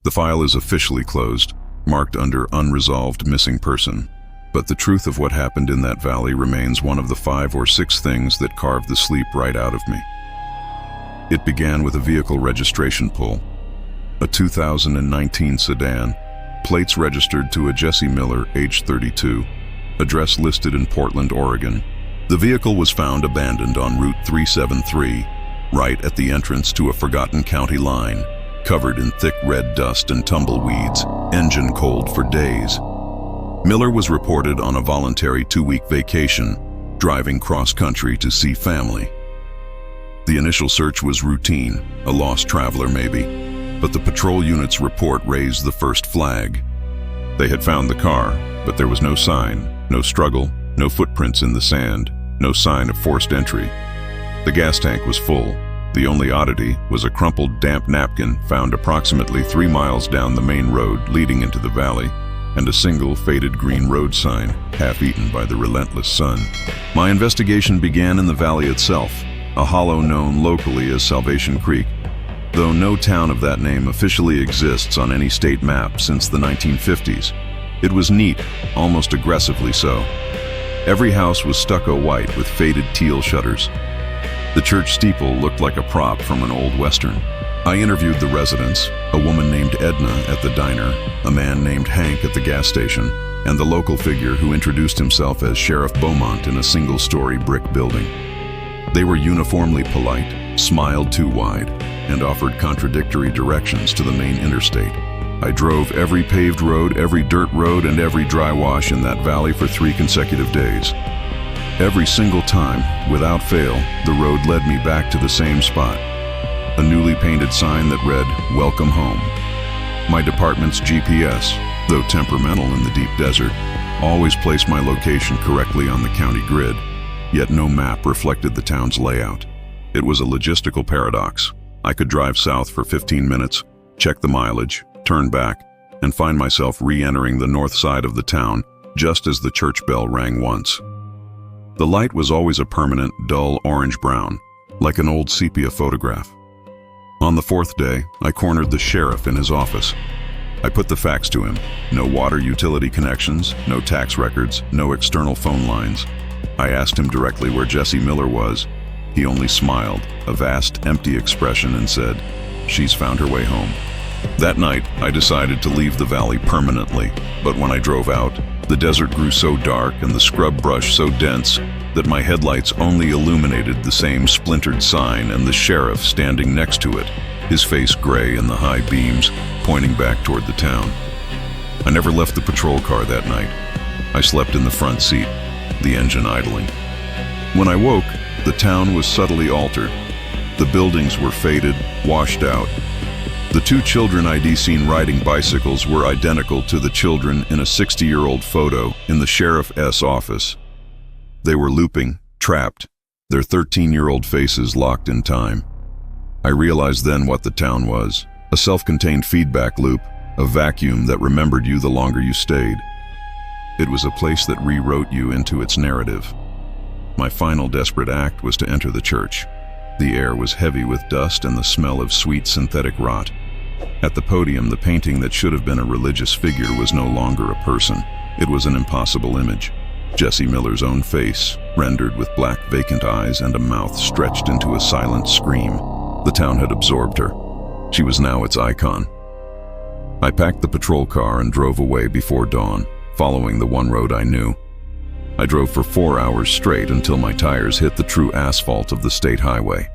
The file is officially closed, marked under Unresolved Missing Person. But the truth of what happened in that valley remains one of the 5 or 6 things that carved the sleep right out of me. It began with a vehicle registration pull. A 2019 sedan, plates registered to a Jessie Miller, age 32, address listed in Portland, Oregon. The vehicle was found abandoned on Route 373, right at the entrance to a forgotten county line, covered in thick red dust and tumbleweeds, engine cold for days. Miller was reported on a voluntary 2-week vacation, driving cross-country to see family. The initial search was routine, a lost traveler maybe, but the patrol unit's report raised the first flag. They had found the car, but there was no sign, no struggle, no footprints in the sand, no sign of forced entry. The gas tank was full. The only oddity was a crumpled, damp napkin found approximately 3 miles down the main road leading into the valley, and a single faded green road sign, half-eaten by the relentless sun. My investigation began in the valley itself, a hollow known locally as Salvation Creek, though no town of that name officially exists on any state map since the 1950s. It was neat, almost aggressively so. Every house was stucco white with faded teal shutters. The church steeple looked like a prop from an old western. I interviewed the residents, a woman named Edna at the diner, a man named Hank at the gas station, and the local figure who introduced himself as Sheriff Beaumont in a single-story brick building. They were uniformly polite, smiled too wide, and offered contradictory directions to the main interstate. I drove every paved road, every dirt road, and every dry wash in that valley for 3 consecutive days. Every single time, without fail, the road led me back to the same spot. A newly painted sign that read, "Welcome Home." My department's GPS, though temperamental in the deep desert, always placed my location correctly on the county grid, yet no map reflected the town's layout. It was a logistical paradox. I could drive south for 15 minutes, check the mileage, turn back, and find myself re-entering the north side of the town just as the church bell rang once. The light was always a permanent, dull orange-brown, like an old sepia photograph. On the 4th day, I cornered the sheriff in his office. I put the facts to him. No water utility connections, no tax records, no external phone lines. I asked him directly where Jessie Miller was. He only smiled, a vast, empty expression, and said, "She's found her way home." That night, I decided to leave the valley permanently, but when I drove out, the desert grew so dark and the scrub brush so dense that my headlights only illuminated the same splintered sign and the sheriff standing next to it, his face gray in the high beams, pointing back toward the town. I never left the patrol car that night. I slept in the front seat, the engine idling. When I woke, the town was subtly altered. The buildings were faded, washed out. The 2 children I'd seen riding bicycles were identical to the children in a 60-year-old photo in the sheriff's office. They were looping, trapped, their 13-year-old faces locked in time. I realized then what the town was, a self-contained feedback loop, a vacuum that remembered you the longer you stayed. It was a place that rewrote you into its narrative. My final desperate act was to enter the church. The air was heavy with dust and the smell of sweet synthetic rot. At the podium, the painting that should have been a religious figure was no longer a person. It was an impossible image. Jessie Miller's own face, rendered with black vacant eyes and a mouth stretched into a silent scream. The town had absorbed her. She was now its icon. I packed the patrol car and drove away before dawn, following the one road I knew. I drove for 4 hours straight until my tires hit the true asphalt of the state highway.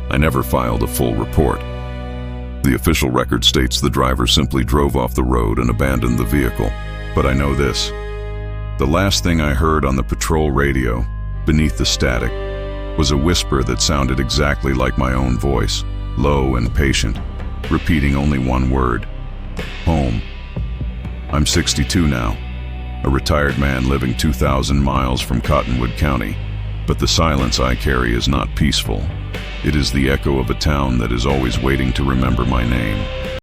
I never filed a full report. The official record states the driver simply drove off the road and abandoned the vehicle. But I know this. The last thing I heard on the patrol radio, beneath the static, was a whisper that sounded exactly like my own voice, low and patient, repeating only one word: home. I'm 62 now, a retired man living 2,000 miles from Cottonwood County, but the silence I carry is not peaceful. It is the echo of a town that is always waiting to remember my name.